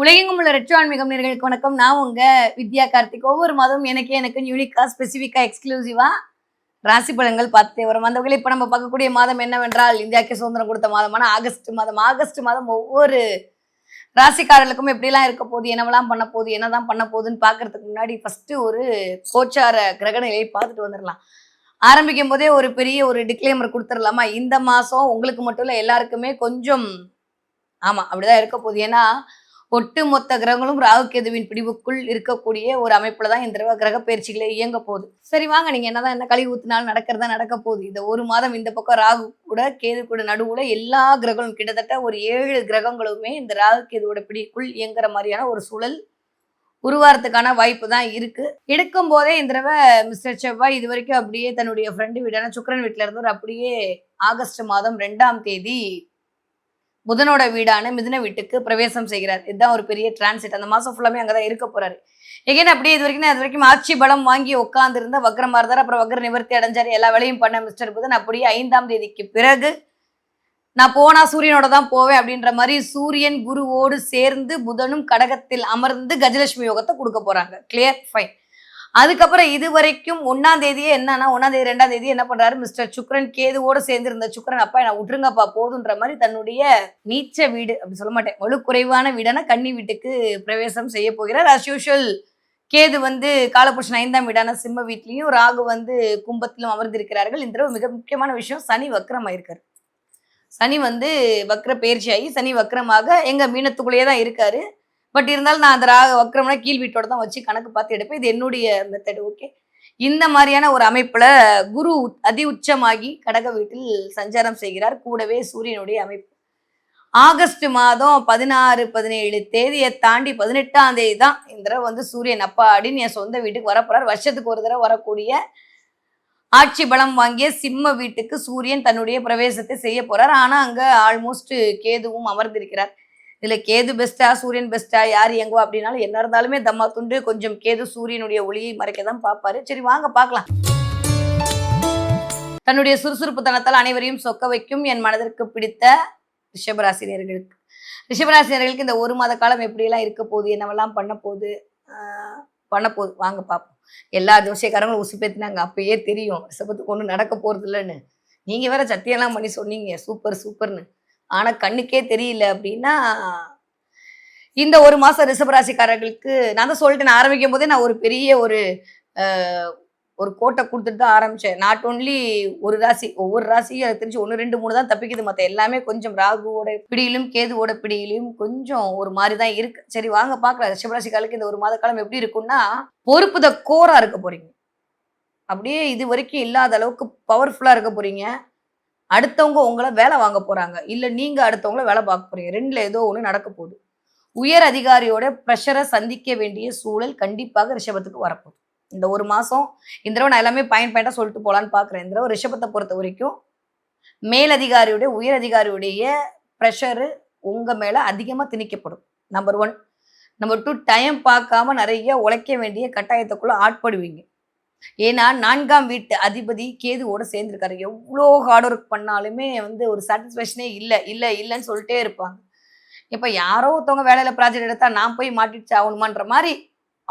உலகெங்கும் உள்ள ரெட்ரோ ஆன்மீகம் நேயர்களுக்கு வணக்கம். நான் உங்க வித்யா கார்த்திக். ஒவ்வொரு மாதமும் எனக்கு யூனிக்கா, ஸ்பெசிஃபிக்கா, எக்ஸ்க்ளூசிவா ராசி பலன்கள் பார்த்துட்டே வரும். அந்த வகையில் இப்ப நம்ம பார்க்கக்கூடிய மாதம் என்னவென்றால், இந்தியாவுக்கு சுதந்திரம் கொடுத்த மாதமான ஆகஸ்ட் மாதம். ஆகஸ்ட் மாதம் ஒவ்வொரு ராசிக்காரர்களுக்கும் எப்படிலாம் இருக்க போகுது, என்னவெல்லாம் பண்ண போகுது, என்னதான் பண்ண போகுதுன்னு பார்க்கறதுக்கு முன்னாடி ஃபர்ஸ்ட் ஒரு கோச்சார கிரக நிலையை பார்த்துட்டு வந்துடலாம். ஆரம்பிக்கும் போதே ஒரு பெரிய ஒரு டிக்ளைமர் கொடுத்துடலாமா? இந்த மாசம் உங்களுக்கு மட்டும் இல்ல, எல்லாருக்குமே கொஞ்சம் ஆமா அப்படிதான் இருக்க போகுது. ஏன்னா ஒட்டுமொத்த கிரகங்களும் ராகு கேதுவின் பிடிவுக்குள் இருக்கக்கூடிய ஒரு அமைப்புல தான் இந்த தடவை கிரக பயிற்சிகளே இயங்க போகுது. சரி வாங்க, நீங்க என்னதான் என்ன கழுவி ஊத்தினாலும் நடக்கிறதா நடக்க போகுது. இந்த ஒரு மாதம் இந்த பக்கம் ராகு கூட கேது கூட நடுவுல எல்லா கிரகங்களும் கிட்டத்தட்ட ஒரு 7 கிரகங்களுமே இந்த ராகு கேதுவோட பிடிக்குள் இயங்குற மாதிரியான ஒரு சூழல் உருவாரத்துக்கான வாய்ப்பு தான் இருக்கு. எடுக்கும் போதே இந்த தடவை மிஸ்டர் செவ்வாய் இது வரைக்கும் அப்படியே தன்னுடைய ஃப்ரெண்டு வீடான சுக்கிரன் வீட்டுல இருந்து அப்படியே ஆகஸ்ட் மாதம் 2ஆம் தேதி புதனோட வீடான மிதுன வீட்டுக்கு பிரவேசம் செய்கிறார். இதுதான் ஒரு பெரிய டிரான்சிட். அந்த மாசம் ஃபுல்லாமே அங்கதான் இருக்க போறாரு. எகைன் அப்படியே இது வரைக்கும் ஆட்சி பலம் வாங்கி உட்கார்ந்து இருந்த வக்ரமா இருந்தார். அப்புறம் வக்ர நிவர்த்தி அடைஞ்சாரு. எல்லா வேலையும் பண்ண மிஸ்டர் புதன் அப்படியே 5ஆம் தேதிக்கு பிறகு நான் போனா சூரியனோட தான் போவேன் அப்படின்ற மாதிரி சூரியன் குருவோடு சேர்ந்து புதனும் கடகத்தில் அமர்ந்து கஜலட்சுமி யோகத்தை கொடுக்க போறாங்க. Clear, fine. அதுக்கப்புறம் இது வரைக்கும் 1ஆம் தேதியே என்னன்னா 1ஆம் தேதி 2ஆம் தேதி என்ன பண்றாரு மிஸ்டர் சுக்ரன் கேதுவோட சேர்ந்து இருந்த சுக்ரன், அப்பா நான் விட்டுருங்கப்பா போதுன்ற மாதிரி தன்னுடைய நீச்ச வீடு அப்படி சொல்ல மாட்டேன், வலுக்குறைவான வீடான கன்னி வீட்டுக்கு பிரவேசம் செய்ய போகிறார். அஸ் யூஷுவல் கேது காலபுருஷன் 5ஆம் வீடான சிம்ம வீட்லயும், ராகு கும்பத்திலும் அமர்ந்திருக்கிறார்கள். இந்த மிக முக்கியமான விஷயம், சனி வக்ரமாயிருக்காரு. சனி வக்ர பயிற்சி ஆகி சனி வக்ரமாக எங்க மீனத்துக்குள்ளேயே தான் இருக்காரு. பட் இருந்தாலும் நான் அந்த வக்ரம்னா கீழ் வீட்டோட தான் வச்சு கணக்கு பார்த்து எடுப்பேன். இது என்னுடைய மெத்தட். ஓகே, இந்த மாதிரியான ஒரு அமைப்புல குரு அதி உச்சமாகி கடக வீட்டில் சஞ்சாரம் செய்கிறார். கூடவே சூரியனுடைய அமைப்பு ஆகஸ்ட் மாதம் 16, 17 தேதியை தாண்டி 18ஆம் தேதி தான் இந்த தடவை சூரியன் அப்பா அப்படின்னு என் சொந்த வீட்டுக்கு வரப்போறார். வருஷத்துக்கு ஒரு தடவை வரக்கூடிய ஆட்சி பலம் வாங்கிய சிம்ம வீட்டுக்கு சூரியன் தன்னுடைய பிரவேசத்தை செய்ய போறார். ஆனா அங்க ஆல்மோஸ்ட் கேதுவும் அமர்ந்திருக்கிறார். இதுல கேது பெஸ்டா சூரியன் பெஸ்டா யார் எங்குவா அப்படின்னாலும் என்ன இருந்தாலுமே தம்மா துண்டு கொஞ்சம் கேது சூரியனுடைய ஒளியை மறைக்கதான் பார்ப்பாரு. சரி வாங்க பார்க்கலாம். தன்னுடைய சுறுசுறுப்பு தனத்தால் அனைவரையும் சொக்க வைக்கும் என் மனதிற்கு பிடித்த ரிஷபராசினியர்களுக்கு இந்த ஒரு மாத காலம் எப்படியெல்லாம் இருக்க போகுது, என்னவெல்லாம் பண்ண போகுது வாங்க பார்ப்போம். எல்லா ஜோசியக்காரங்களும் உசு பேத்தினாங்க, அப்பயே தெரியும் ரிஷபத்துக்கு ஒன்றும் நடக்க போறது இல்லைன்னு. நீங்க வேற சத்தியெல்லாம் பண்ணி சொன்னீங்க சூப்பர் சூப்பர்னு. ஆனா கண்ணுக்கே தெரியல அப்படின்னா இந்த ஒரு மாசம் ரிஷபராசிக்காரர்களுக்கு நான் தான் சொல்லிட்டேன். ஆரம்பிக்கும் போதே நான் ஒரு பெரிய ஒரு கோட்டை கொடுத்துட்டு தான் ஆரம்பிச்சேன். நாட் ஓன்லி ஒரு ராசி, ஒவ்வொரு ராசியும் எனக்கு தெரிஞ்சு 1, 2, 3 தான் தப்பிக்குது. மற்ற எல்லாமே கொஞ்சம் ராகுவோட பிடியிலும் கேதுவோட பிடியிலும் கொஞ்சம் ஒரு மாதிரி தான் இருக்கு. சரி வாங்க பார்க்கலாம் ரிஷபராசிக்காரர்களுக்கு இந்த ஒரு மாத காலம் எப்படி இருக்கும்னா, பொறுப்பு கோரா இருக்க போறீங்க. அப்படியே இது வரைக்கும் இல்லாத அளவுக்கு பவர்ஃபுல்லா இருக்க போறீங்க. அடுத்தவங்க உங்களை வேலை வாங்க போறாங்க, இல்ல நீங்க அடுத்தவங்களை வேலை பார்க்க போறீங்க. 2ல ஏதோ ஒண்ணு நடக்க போகுது. உயர் அதிகாரியோட ப்ரெஷரை சந்திக்க வேண்டிய சூழல் கண்டிப்பாக ரிஷபத்துக்கு வரப்போகுது இந்த ஒரு மாசம். இந்த தடவை நான் எல்லாமே பாயிண்டா சொல்லிட்டு போலான்னு பாக்குறேன். இந்த தடவை ரிஷபத்தை பொறுத்த வரைக்கும் மேலதிகாரியோட உயர் அதிகாரியுடைய ப்ரெஷரு உங்க மேல அதிகமா திணிக்கப்படும். நம்பர் 1. நம்பர் 2, டைம் பார்க்காம நிறைய உழைக்க வேண்டிய கட்டாயத்துக்குள்ள ஆட்படுவீங்க. ஏன்னா 4ஆம் வீட்டு அதிபதி கேதுவோட சேர்ந்திருக்காரு. எவ்வளோ ஹார்ட் ஒர்க் பண்ணாலுமே ஒரு சாட்டிஸ்ஃபேக்ஷனே இல்லைன்னு சொல்லிட்டே இருப்பாங்க. இப்ப யாரோ ஒருத்தவங்க வேலையில ப்ராஜெக்ட் எடுத்தா நான் போய் மாட்டிடுச்சு ஆகணுமான்ற மாதிரி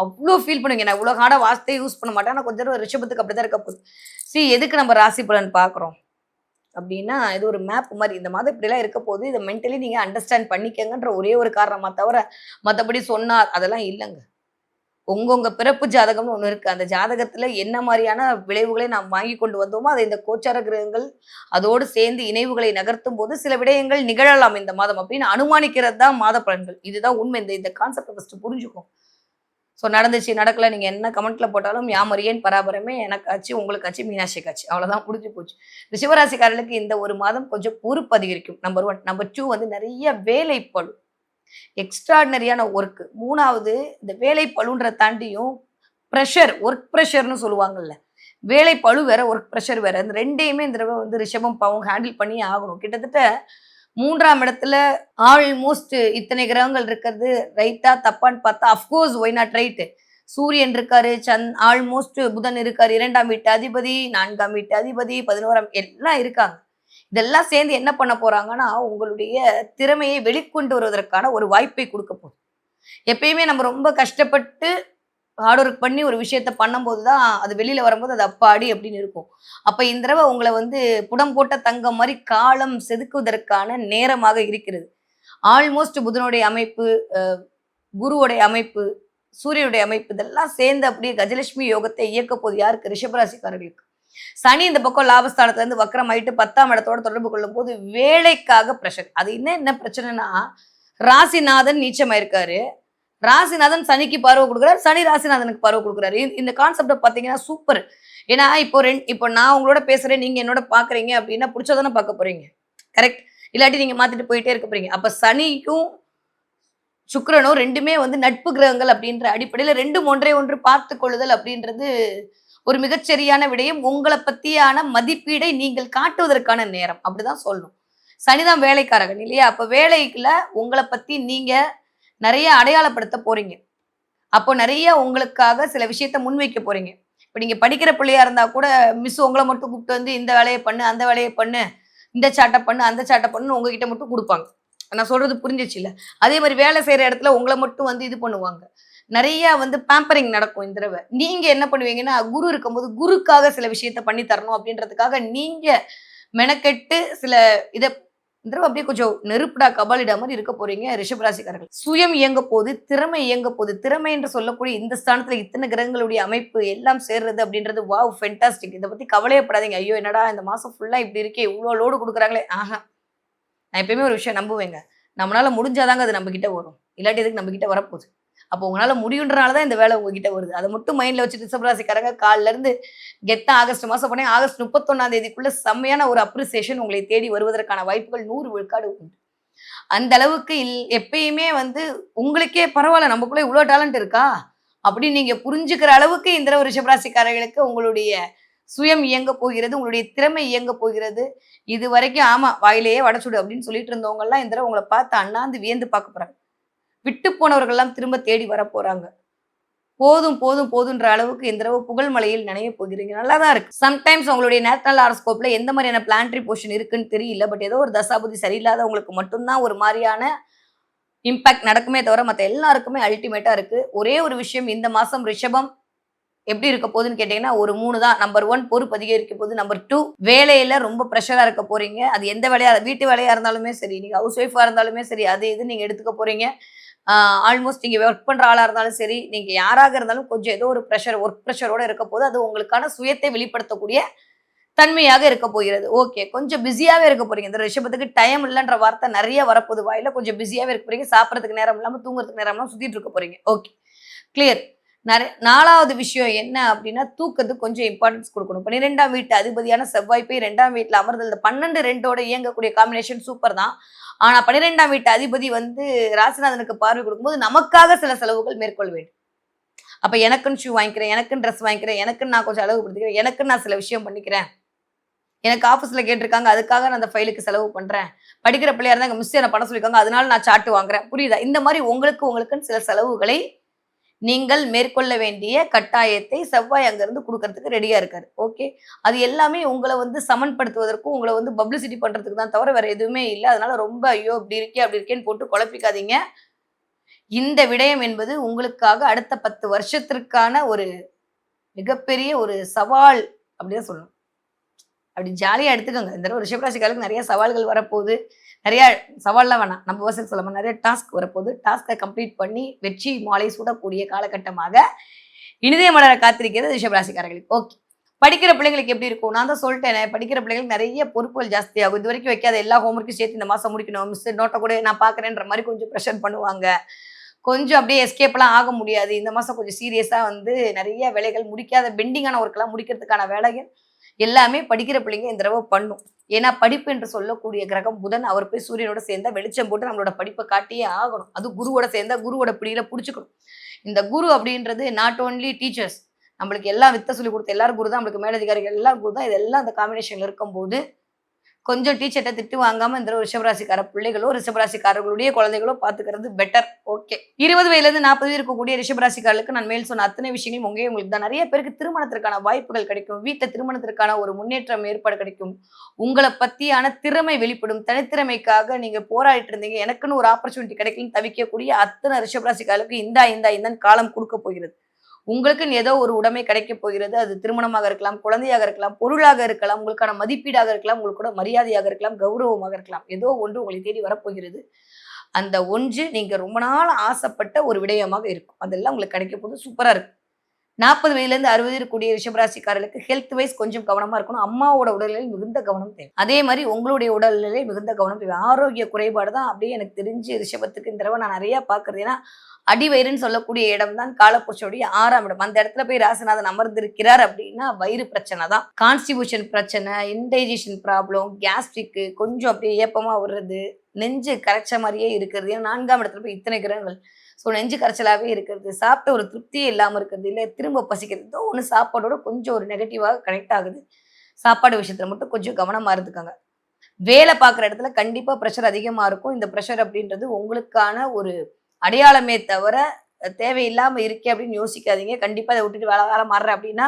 அவ்வளோ ஃபீல் பண்ணுவீங்க. நான் இவ்வளோ ஹார்டா வார்த்தையே யூஸ் பண்ண மாட்டேன். ஆனால் கொஞ்சம் ரிஷபத்துக்கு அப்படிதான் இருக்க போகுது. சரி, எதுக்கு நம்ம ராசி பலன் பார்க்குறோம் அப்படின்னா, இது ஒரு மேப் மாதிரி. இந்த மாதம் இப்படிலாம் இருக்க போகுது, இதை மென்டலி நீங்க அண்டர்ஸ்டாண்ட் பண்ணிக்கங்கன்ற ஒரே ஒரு காரணமா தவிர மற்றபடி சொன்னார் அதெல்லாம் இல்லைங்க. உங்க பிறப்பு ஜாதகம்னு ஒண்ணு இருக்கு. அந்த ஜாதகத்துல என்ன மாதிரியான விளைவுகளை நாம் வாங்கி கொண்டு வந்தோமோ அதை இந்த கோச்சார கிரகங்கள் அதோடு சேர்ந்து இணைவுகளை நகர்த்தும் போது சில விடயங்கள் நிகழலாம் இந்த மாதம் அப்படின்னு அனுமானிக்கிறது தான் மாத பலன்கள். இதுதான் உண்மை. இந்த கான்செப்டை ஃபர்ஸ்ட் புரிஞ்சுக்கும். ஸோ நடந்துச்சு நடக்கல நீங்க என்ன கமெண்ட்ல போட்டாலும் யாமறியேன் பராபரமே, எனக்கு ஆச்சு உங்களுக்கு ஆச்சு மீனாட்சிக்கு ஆச்சு, அவ்வளவுதான் முடிஞ்சு போச்சு. ரிஷபராசிக்காரர்களுக்கு இந்த ஒரு மாதம் கொஞ்சம் பொறுப்பு அதிகரிக்கும். நம்பர் 1. நம்பர் 2 நிறைய வேலை பளு, எக்ஸ்ட்ராடினரியான ஒர்க். 3வது இந்த வேலை பளுன்ற தாண்டியும் ப்ரெஷர், ஒர்க் ப்ரெஷர்னு சொல்லுவாங்கல்ல, வேலை பளு வேற ஒர்க் ப்ரெஷர் வேற. இந்த ரெண்டையுமே இந்த தடவை ரிஷபம் பாவம் ஹேண்டில் பண்ணி ஆகணும். கிட்டத்தட்ட 3ஆம் இடத்துல ஆல்மோஸ்ட் இத்தனை கிரகங்கள் இருக்கிறது ரைட்டா தப்பான்னு பார்த்தா அஃப்கோர்ஸ் ஒய் நாட் ரைட். சூரியன் இருக்காரு, ஆல்மோஸ்ட் புதன் இருக்காரு, 2ஆம் வீட்டு அதிபதி, 4ஆம் வீட்டு அதிபதி, 11ஆம் எல்லாம் இருக்காங்க. இதெல்லாம் சேர்ந்து என்ன பண்ண போறாங்கன்னா உங்களுடைய திறமையை வெளிக்கொண்டு வருவதற்கான ஒரு வாய்ப்பை கொடுக்க போகுது. எப்பயுமே நம்ம ரொம்ப கஷ்டப்பட்டு ஹார்ட் ஒர்க் பண்ணி ஒரு விஷயத்த பண்ணும்போது தான் அது வெளியில வரும்போது அது அப்பாடி அப்படின்னு இருக்கும். அப்ப இந்த தடவ உங்கள வந்து புடம் போட்ட தங்கம் மாரி காலம் செதுக்குவதற்கான நேரமாக இருக்கிறது. ஆல்மோஸ்ட் புதனுடைய அமைப்பு, குருவுடைய அமைப்பு, சூரியனுடைய அமைப்பு இதெல்லாம் சேர்ந்து அப்படியே கஜலட்சுமி யோகத்தை இயக்க போது யாருக்கு? ரிஷபராசிக்காரர்களுக்கு. சனி இந்த பக்கம் லாபஸ்தானத்துல இருந்து வக்ரமாயிட்டு 10ஆம் இடத்தோட தொடர்பு கொள்ளும்போது வேலைக்காக பிரஷர். அது என்ன பிரச்சனைன்னா, ராசிநாதன் நீச்சமாயிருக்காரு. ராசிநாதன் சனிக்கு பார்வை கொடுக்குறாரு, சனி ராசிநாதனுக்கு பார்வை கொடுக்குறாரு. இந்த கான்செப்ட பார்த்தீங்கன்னா சூப்பர். ஏன்னா இப்போ நான் உங்களோட பேசுறேன், நீங்க என்னோட பார்க்குறீங்க அப்படின்னா புடிச்சா தானே பார்க்க போறீங்க. கரெக்ட்? இல்லாட்டி நீங்க மாத்திட்டு போயிட்டே இருக்க போறீங்க. அப்ப சனிக்கும் சுக்கிரனும் 2மே வந்து நட்பு கிரகங்கள் அப்படின்ற அடிப்படையில 2ம் ஒன்றை ஒன்று பார்த்து கொள்ளுதல் அப்படின்றது ஒரு மிகச்சரியான விடயம். உங்கள பத்தியான மதிப்பீடை நீங்கள் காட்டுவதற்கான நேரம். அப்படிதான் சொல்லணும். சனிதான் வேலைக்காரகன் இல்லையா? அப்ப வேலைக்குள்ள உங்கள பத்தி நீங்க நெறைய அடையாளப்படுத்த போறீங்க. அப்போ நெறைய உங்களுக்காக சில விஷயத்த முன்வைக்க போறீங்க. இப்ப நீங்க படிக்கிற பிள்ளையா இருந்தா கூட மிஸ் உங்கள மட்டும் கூப்பிட்டு வந்து இந்த வேலைய பண்ணு, அந்த வேலைய பண்ணு, இந்த சார்ட்ட பண்ணு, அந்த சார்ட்ட பண்ணுன்னு உங்ககிட்ட மட்டும் குடுப்பாங்க. நான் சொல்றது புரிஞ்சிச்சுல்ல? அதே மாரி வேலை செய்ற இடத்துல உங்கள மட்டும் வந்து இது பண்ணுவாங்க. நெறைய வந்து பேம்பரிங் நடக்கும் இந்த தடவ. நீங்க என்ன பண்ணுவீங்கன்னா, குரு இருக்கும்போது குருக்காக சில விஷயத்த பண்ணி தரணும் அப்படின்றதுக்காக நீங்க மெனக்கெட்டு சில இத இந்த தடவ அப்படியே கொஞ்சம் நெருப்புடா கபாலிடா மாரி இருக்க போறீங்க ரிஷபராசிக்காரர்கள். சுயம் இயங்க போது, திறமை இயங்க போது. திறமை என்று சொல்லக்கூடிய இந்த ஸ்தானத்துல இத்தனை கிரகங்களுடைய அமைப்பு எல்லாம் சேர்றது அப்படின்றது வாவ் ஃபென்டாஸ்டிக். இத பத்தி கவலையப்படாதீங்க. ஐயோ! என்னடா இந்த மாசம் ஃபுல்லா இப்படி இருக்கே, இவ்ளோ லோடு குடுக்குறாங்களே. ஆஹா! நான் எப்பயுமே ஒரு விஷயம் நம்புவேங்க. நம்மளால முடிஞ்சாதாங்க அது நம்ம கிட்ட வரும். இல்லாட்டி எதுக்கு நம்ம கிட்ட வரப்போகுது. அப்போ உங்களால முடியுன்றனால தான் இந்த வேலை உங்ககிட்ட வருது. அத மட்டும் மைண்ட்ல வச்சுட்டு ரிஷபராசிக்காரங்க காலைல இருந்து கெத்தா ஆகஸ்ட் மாசம் போனேன். ஆகஸ்ட் 31ஆம் தேதிக்குள்ள செம்மையான ஒரு அப்ரிசியேஷன் உங்களை தேடி வருவதற்கான வாய்ப்புகள் 100 விழுக்காடு உண்டு. அந்த அளவுக்கு எப்பயுமே வந்து உங்களுக்கே பரவால்ல நமக்குள்ள இவ்ளோ டேலண்ட் இருக்கா? அப்படின்னு நீங்க புரிஞ்சுக்கிற அளவுக்கு இந்த தடவ ரிஷபராசிக்காரர்களுக்கு உங்களுடைய சுயம் இயங்க போகிறது. உங்களுடைய திறமை இயங்க போகிறது. இதுவரைக்கும் ஆமா வாயிலேயே வடை சுடு அப்படின்னு சொல்லிட்டு இருந்தவங்கலாம் இந்த தடவ உங்கள பார்த்து அண்ணாந்து வியந்து பார்க்க போறாங்க. விட்டு போனவர்கள்லாம் திரும்ப தேடி வரப்போறாங்க. போதும், போதும், போதுன்ற அளவுக்கு இந்த தடவ புகழ் மலையில் நனைய போகிறீங்க. நல்லா தான் இருக்கு. சம்டைம்ஸ் உங்களுடைய நேஷனல் ஹாரோஸ்கோப்ல எந்த மாதிரியான பிளானட்டரி பொசிஷன் இருக்குன்னு தெரியல. பட் ஏதோ ஒரு தசாபுத்தி சரியில்லாதவங்களுக்கு மட்டும் தான் ஒரு மாரியான இம்பாக்ட் நடக்குமே தவிர மத்த எல்லாருக்குமே அல்டிமேட்டா இருக்கு. ஒரே ஒரு விஷயம் இந்த மாசம் ரிஷபம் எப்படி இருக்க போகுதுன்னு கேட்டீங்கன்னா, ஒரு 3 தான். நம்பர் 1 பொறுப்பு அதிகரிக்க போகுது. நம்பர் 2 வேலையில ரொம்ப பிரஷரா இருக்க போறீங்க. அது எந்த வேலையா வீட்டு வேலையா இருந்தாலுமே சரி, நீங்க ஹவுஸ் ஒய்ஃபா இருந்தாலுமே சரி, அது இது நீங்க எடுத்துக்க போறீங்க. ஆல்மோஸ்ட் நீங்க ஒர்க் பண்ற ஆளா இருந்தாலும் சரி, நீங்க யாராக இருந்தாலும் கொஞ்சம் ஏதோ ஒரு பிரஷர், ஒர்க் பிரஷரோட இருக்க போது, அது உங்களுக்கான சுயத்தை வெளிப்படுத்தக்கூடிய தன்மையாக இருக்க போகிறது. ஓகே. கொஞ்சம் பிஸியாவே இருக்க போறீங்க. இந்த ரிஷபத்துக்கு டைம் இல்லன்ற வார்த்தை நெறைய வரப்போது வாயில. கொஞ்சம் பிஸியாவே இருக்க போறீங்க. சாப்பிடறதுக்கு நேரம் இல்லாம, தூங்குறதுக்கு நேரம் இல்லாம சுத்திட்டு இருக்க போறீங்க. ஓகே. கிளியர். 4வது விஷயம் என்ன அப்டின்னா, தூக்கத்துக்கு கொஞ்சம் இம்பார்ட்டன்ஸ் குடுக்கணும். 12ஆம் வீட்டு அதிபதியான செவ்வாய் போய் 2ஆம் வீட்ல அமர்தல். இந்த 12, 2ஓட இயங்கக்கூடிய காம்பினேஷன் சூப்பர் தான். ஆனா 12ஆம் வீட்டு அதிபதி வந்து ராசிநாதனுக்கு பார்வை குடுக்கும்போது, நமக்காக சில செலவுகள் மேற்கொள்ள வேண்டும். அப்ப எனக்குன்னு ஷூ வாங்கிக்கிறேன், எனக்குன்னு ட்ரெஸ் வாங்கிக்கிறேன், எனக்குன்னு நான் கொஞ்சம் அழகுபடுத்திக்கிறேன், எனக்குன்னு நான் சில விஷயம் பண்ணிக்கிறேன். எனக்கு ஆஃபீஸ்ல கேட்டிருக்காங்க, அதுக்காக நான் அந்த ஃபைலுக்கு செலவு பண்றேன். படிக்கிற பிள்ளையா இருந்தா எங்க மிஸ் என்ன பண்ண சொல்லியிருக்காங்க, அதனால நான் சார்ட் வாங்குறேன். புரியுதா? இந்த மாரி உங்களுக்குன்னு சில செலவுகளை நீங்கள் மேற்கொள்ள வேண்டிய கட்டாயத்தை செவ்வாய் அங்கிருந்து குடுக்கறதுக்கு ரெடியா இருக்காரு. ஓகே. அது எல்லாமே உங்கள வந்து சமன்படுத்துவதற்கும், உங்கள வந்து பப்ளிசிட்டி பண்றதுக்கு தான் தவிர வேற எதுவுமே இல்ல. அதனால ரொம்ப ஐயோ! இப்படி இருக்கே, அப்படி இருக்கேன்னு போட்டு குழப்பிக்காதீங்க. இந்த விடயம் என்பது உங்களுக்காக அடுத்த 10 வருஷத்திற்கான ஒரு மிகப்பெரிய ஒரு சவால் அப்படிதான் சொல்லணும். அப்படி ஜாலியா எடுத்துக்கோங்க. இந்த தடவ ரிஷபராசிக்காரருக்கு நெறைய சவால்கள் வரப்போகுது. நெறைய சவால்லாம் வேணாம். நம்ம வசதி சொல்லாம நெறைய டாஸ்க் வரப்போகுது. டாஸ்க்க கம்ப்ளீட் பண்ணி வெற்றி மாலை சூடக்கூடிய காலகட்டமாக இனிதே மலர காத்திருக்கிறது ரிஷபராசிக்காரர்களுக்கு. ஓகே. படிக்கிற பிள்ளைங்களுக்கு எப்படி இருக்கும்? நான் தான் சொல்ட்டேனே, படிக்கிற பிள்ளைங்களுக்கு நெறைய பொறுப்புகள் ஜாஸ்தியாகும். இதுவரைக்கும் வைக்காத எல்லா ஹோம் ஒர்க்கும் சேர்த்து இந்த மாசம் முடிக்கணும். மிஸ் நோட்ட கூட நான் பார்க்குறேன்ற மாரி கொஞ்சம் பிரஷர் பண்ணுவாங்க. கொஞ்சம் அப்படியே எஸ்கேப்லாம் ஆக முடியாது. இந்த மாசம் கொஞ்சம் சீரியஸா வந்து நெறைய வேலைகள் முடிக்காத பெண்டிங்கான ஒர்க்லாம் முடிக்கிறதுக்கான வேலைகள் எல்லாமே படிக்கிற பிள்ளைங்க இந்த தடவ பண்ணும். ஏன்னா படிப்பு என்று சொல்லக்கூடிய கிரகம் புதன். அவர் போய் சூரியனோட சேர்ந்தா வெளிச்சம் போட்டு நம்மளோட படிப்ப காட்டியே ஆகணும். அதுவும் குருவோட சேர்ந்தா குருவோட பிடியில புடிச்சுக்கணும். இந்த குரு அப்படின்றது நாட் ஒன்லி டீச்சர்ஸ். நம்மளுக்கு எல்லாம் வித்த சொல்லிக் குடுத்த எல்லாரும் குரு தான். நம்மளுக்கு மேலதிகாரிகள் எல்லாம் குரு தான். இதெல்லாம் அந்த காம்பினேஷன்ல இருக்கும்போது, கொஞ்சம் டீச்சர்ட்ட திட்டு வாங்காம இந்த ரிஷபராசிக்கார பிள்ளைகளோ ரிஷபராசிக்காரர்களுடைய குழந்தைகளோ பாத்துக்கிறது பெட்டர். ஓகே. 20 வயதுலேருந்து 40 வயது இருக்கக்கூடிய ரிஷபராசிக்காரர்களுக்கு நான் மேல் சொன்ன அத்தனை விஷயங்களும் உங்களுக்கு தான். நிறைய பேருக்கு திருமணத்திற்கான வாய்ப்புகள் கிடைக்கும். வீட்டுல திருமணத்திற்கான ஒரு முன்னேற்றம் ஏற்பாடு கிடைக்கும். உங்களை பத்தியான திறமை வெளிப்படும். தனித்திறமைக்காக நீங்க போராடிட்டு இருந்தீங்க, எனக்குன்னு ஒரு ஆப்பர்ச்சுனிட்டி கிடைக்கலன்னு தவிக்கக்கூடிய அத்தனை ரிஷபராசிக்காரர்களுக்கு இந்தான்னு காலம் கொடுக்க போகிறது. உங்களுக்குன்னு ஏதோ ஒரு உடைமை கிடைக்க போகிறது. அது திருமணமாக இருக்கலாம், குழந்தையாக இருக்கலாம், பொருளாக இருக்கலாம், உங்களுக்கான மதிப்பீடாக இருக்கலாம், உங்களுக்கு கூட மரியாதையாக இருக்கலாம், கௌரவமாக இருக்கலாம். ஏதோ ஒன்று உங்களை தேடி வரப்போகிறது. அந்த ஒன்று நீங்க ரொம்ப நாள் ஆசைப்பட்ட ஒரு விடயமாக இருக்கும். அதெல்லாம் உங்களுக்கு கிடைக்க போது சூப்பரா இருக்கு. 40 வயதுலேருந்து 60 இருக்கக்கூடிய ரிஷபராசிக்காரர்களுக்கு ஹெல்த் வைஸ் கொஞ்சம் கவனமா இருக்கணும். அம்மாவோட உடல்நிலையில் மிகுந்த கவனம் தேவை. அதே மாதிரி உங்களுடைய உடல்நிலை மிகுந்த கவனம் தேவை. ஆரோக்கிய குறைபாடு தான் அப்படியே எனக்கு தெரிஞ்சு ரிஷபத்துக்கு இந்த தடவை நான் நிறைய பார்க்கறது. ஏன்னா அடிவயிறுன்னு சொல்லக்கூடிய இடம் தான் காலப்புருஷனுடைய 6ஆம் இடம். அந்த இடத்துல போய் ராசிநாதன் அமர்ந்திருக்கிறார் அப்படின்னா வயிறு பிரச்சனை தான், கான்ஸ்டிபியூஷன் பிரச்சனை, இன்டைஜஷன் ப்ராப்ளம், கேஸ்ட்ரிக்கு, கொஞ்சம் அப்படியே ஏப்பமா விடுறது, நெஞ்சு கரைச்ச மாதிரியே இருக்கிறது. ஏன்னா 4ஆம் இடத்துல போய் இத்தனை கிரகங்கள். ஸோ நெஞ்சு கரைச்சலாகவே இருக்கிறது, சாப்பிட்ட ஒரு திருப்தியே இல்லாமல் இருக்கிறது, இல்லை திரும்ப பசிக்கிறது, ஏதோ ஒன்று சாப்பாடோட கொஞ்சம் ஒரு நெகட்டிவாக கனெக்ட் ஆகுது. சாப்பாடு விஷயத்தில் மட்டும் கொஞ்சம் கவனமாக இருந்துக்காங்க. வேலை பார்க்குற இடத்துல கண்டிப்பாக ப்ரெஷர் அதிகமாக இருக்கும். இந்த ப்ரெஷர் அப்படின்றது உங்களுக்கான ஒரு அடையாளமே தவிர தேவையில்லாமல் இருக்கே அப்படின்னு யோசிக்காதீங்க. கண்டிப்பாக அதை விட்டுட்டு வேலை காலம் மாறுறேன் அப்படின்னா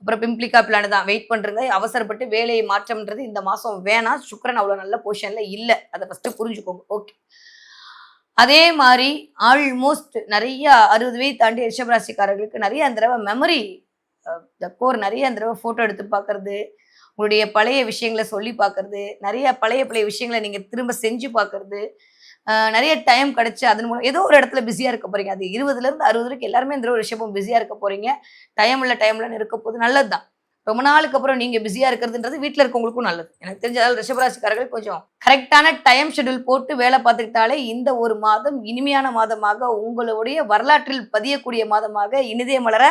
அப்புறம் பிம்பிளிக்கா பிளான் தான். வெயிட் பண்ணுறங்க. அவசரப்பட்டு வேலையை மாற்றம்ன்றது இந்த மாதம் வேணாம். சுக்கிரன் அவ்வளோ நல்ல பொசிஷனில் இல்லை. அதை ஃபஸ்ட்டு புரிஞ்சுக்கோங்க. ஓகே. அதே மாதிரி ஆல்மோஸ்ட் நிறைய 60 வயது தாண்டி ரிஷபராசிக்காரர்களுக்கு நிறைய அந்த தடவை மெமரி கோர், நிறைய அந்த தடவை ஃபோட்டோ எடுத்து பார்க்கறது, உங்களுடைய பழைய விஷயங்களை சொல்லி பார்க்கறது, நிறைய பழைய விஷயங்களை நீங்கள் திரும்ப செஞ்சு பார்க்கறது, நிறைய டைம் கிடைச்சு அதன் மூலம் ஏதோ ஒரு இடத்துல பிஸியாக இருக்க போறீங்க. அது 20லேருந்து 60 வரைக்கும் எல்லாருமே இந்த ஒரு ரிஷபம் பிஸியாக இருக்க போறீங்க. டைம்லன்னு இருக்க போது நல்லது தான். ரொம்ப நாளுக்கு அப்புறம் நீங்க பிஸியா இருக்கிறதுன்றது வீட்டில் இருக்கவங்களுக்கும் நல்லது. எனக்கு தெரிஞ்சதால் ரிஷபராசிக்காரர்கள் கொஞ்சம் கரெக்டான டைம் ஷெட்யூல் போட்டு வேலை பார்த்துக்கிட்டாலே இந்த ஒரு மாதம் இனிமையான மாதமாக, உங்களுடைய வரலாற்றில் பதியக்கூடிய மாதமாக இனிதே மலர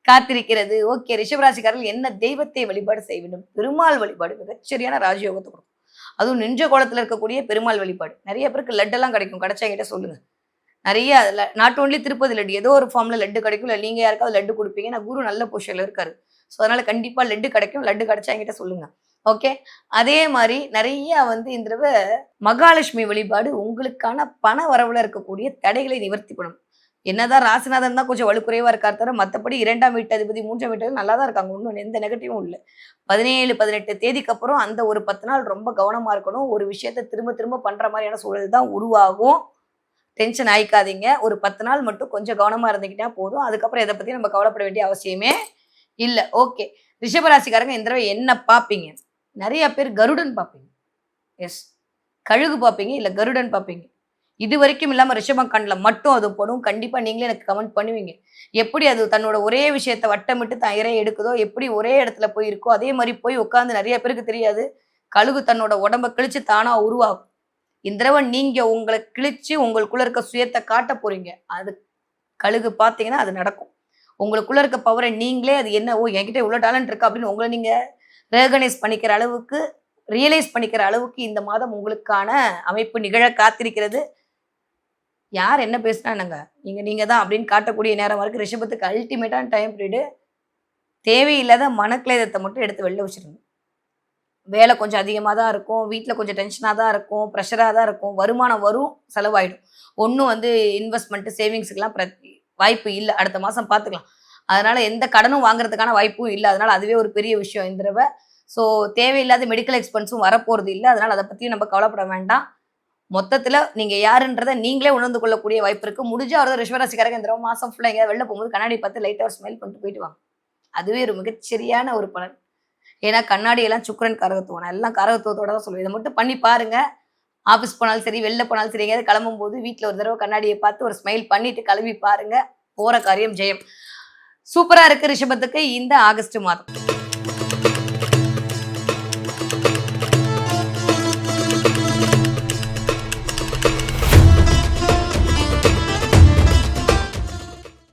காத்திருக்கிறது. ஓகே. ரிஷபராசிக்காரர்கள் என்ன தெய்வத்தை வழிபாடு செய்ய வேண்டும்? பெருமாள் வழிபாடு மிகச்சரியான ராஜயோகத்தை கொடுக்கும். அதுவும் நின்ற கோலத்தில் இருக்கக்கூடிய பெருமாள் வழிபாடு. நிறைய பேருக்கு லட்டெல்லாம் கிடைக்கும். கிடைச்சாங்கிட்ட சொல்லுங்க. நிறைய நாட் ஓன்லி திருப்பதி லட்டு, ஏதோ ஒரு ஃபார்ம்ல லட்டு கிடைக்கும். இல்லை நீங்க யாருக்காவது லட்டு கொடுப்பீங்க. நான் குரு நல்ல பொசிஷன்ல இருக்காரு. ஸோ அதனால கண்டிப்பா லட்டு கிடைக்கும். லட்டு கிடைச்சா என்கிட்ட சொல்லுங்க. ஓகே. அதே மாதிரி நிறைய இந்த தடவை மகாலட்சுமி வழிபாடு உங்களுக்கான பண வரவுல இருக்கக்கூடிய தடைகளை நிவர்த்தி பண்ணும். என்னதான் ராசிநாதன் தான் கொஞ்சம் வலுக்குறைவா இருக்காரு தவிர மற்றபடி 2ஆம் வீட்டு அதிபதி 3ஆம் வீட்டு நல்லா தான் இருக்காங்க. ஒன்றும் எந்த நெகட்டிவும் இல்லை. 17, 18 தேதிக்கு அப்புறம் அந்த ஒரு 10 நாள் ரொம்ப கவனமா இருக்கணும். ஒரு விஷயத்த திரும்ப திரும்ப பண்ற மாதிரியான சூழல் தான் உருவாகும். டென்ஷன் ஆயிக்காதீங்க. ஒரு 10 நாள் மட்டும் கொஞ்சம் கவனமா இருந்துக்கிட்டா போதும். அதுக்கப்புறம் இதை பத்தி நம்ம கவலைப்பட வேண்டிய அவசியமே இல்லை. ஓகே. ரிஷபராசிக்காரங்க இந்த தடவை என்ன பார்ப்பீங்க? நிறைய பேர் கருடன் பார்ப்பீங்க. எஸ், கழுகு பார்ப்பீங்க, இல்லை கருடன் பார்ப்பீங்க. இது வரைக்கும் இல்லாமல் ரிஷபம் கண்ணில் மட்டும் அது போடும். கண்டிப்பாக நீங்களே எனக்கு கமெண்ட் பண்ணுவீங்க. எப்படி அது தன்னோட ஒரே விஷயத்தை வட்டமிட்டு தான் இறை எடுக்குதோ, எப்படி ஒரே இடத்துல போய் இருக்கோ அதே மாதிரி போய் உட்காந்து நிறைய பேருக்கு தெரியாது. கழுகு தன்னோட உடம்ப கிழிச்சு தானா உருவாகும். இந்த தடவை நீங்க உங்களை கிழிச்சு உங்களுக்குள்ள இருக்க சுயத்தை காட்ட போறீங்க. அது கழுகு பார்த்தீங்கன்னா அது நடக்கும். உங்களுக்குள்ள இருக்க பவரை நீங்களே அது என்ன, ஓ என்கிட்ட இவ்வளோ டேலண்ட் இருக்கா அப்படின்னு உங்களை நீங்க ரெகனைஸ் பண்ணிக்கிற அளவுக்கு, ரியலைஸ் பண்ணிக்கிற அளவுக்கு இந்த மாதம் உங்களுக்கான அமைப்பு நிகழ காத்திருக்கிறது. யார் என்ன பேசினா என்னங்க, நீங்க தான் அப்படின்னு காட்டக்கூடிய நேரம் வரைக்கும் ரிஷபத்துக்கு அல்டிமேட்டான டைம் பீரியடு. தேவையில்லாத மனக்லேதத்தை மட்டும் எடுத்து வெளில வச்சிருங்க. வேலை கொஞ்சம் அதிகமாக தான் இருக்கும், வீட்டில் கொஞ்சம் டென்ஷனாக தான் இருக்கும், ப்ரெஷராக தான் இருக்கும், வருமானம் வரும், செலவாயிடும். ஒன்றும் இன்வெஸ்ட்மெண்ட்டு சேவிங்ஸுக்கெல்லாம் வாய்ப்பு இல்லை. அடுத்த மாதம் பார்த்துக்கலாம். அதனால் எந்த கடனும் வாங்குறதுக்கான வாய்ப்பும் இல்லை. அதனால் அதுவே ஒரு பெரிய விஷயம் இந்த தடவை. ஸோ தேவையில்லாத மெடிக்கல் எக்ஸ்பென்ஸும் வரப்போகிறது இல்லை. அதனால் அதை பற்றியும் நம்ம கவலைப்பட வேண்டாம். மொத்தத்தில் நீங்கள் யாருன்றதை நீங்களே உணர்ந்து கொள்ளக்கூடிய வாய்ப்பு இருக்குது. முடிஞ்சால் ஒரு ரிஷபராசிக்காரங்க இந்த மாதம் ஃபுல்லாக எங்கேயாவது வெளில போகும்போது கண்ணாடி பார்த்து லைட்டாக ஸ்மெல் பண்ணிட்டு போயிட்டு வாங்க. அதுவே ஒரு மிகச்சரியான ஒரு பலன். ஏன்னா கண்ணாடியெல்லாம் சுக்கிரன் காரகத்துவம். நான் எல்லாம் காரகத்துவத்தோட தான் சொல்லுவேன். இதை மட்டும் பண்ணி பாருங்க. ஆஃபீஸ் போனாலும் சரி, வெளில போனாலும் சரி, எங்கேயாவது கிளம்பும் போது வீட்டில் ஒரு தடவை கண்ணாடியை பார்த்து ஒரு ஸ்மைல் பண்ணிட்டு கிளம்பி பாருங்க. போகிற காரியம் ஜெயம். சூப்பராக இருக்குது ரிஷபத்துக்கு இந்த ஆகஸ்ட் மாதம்.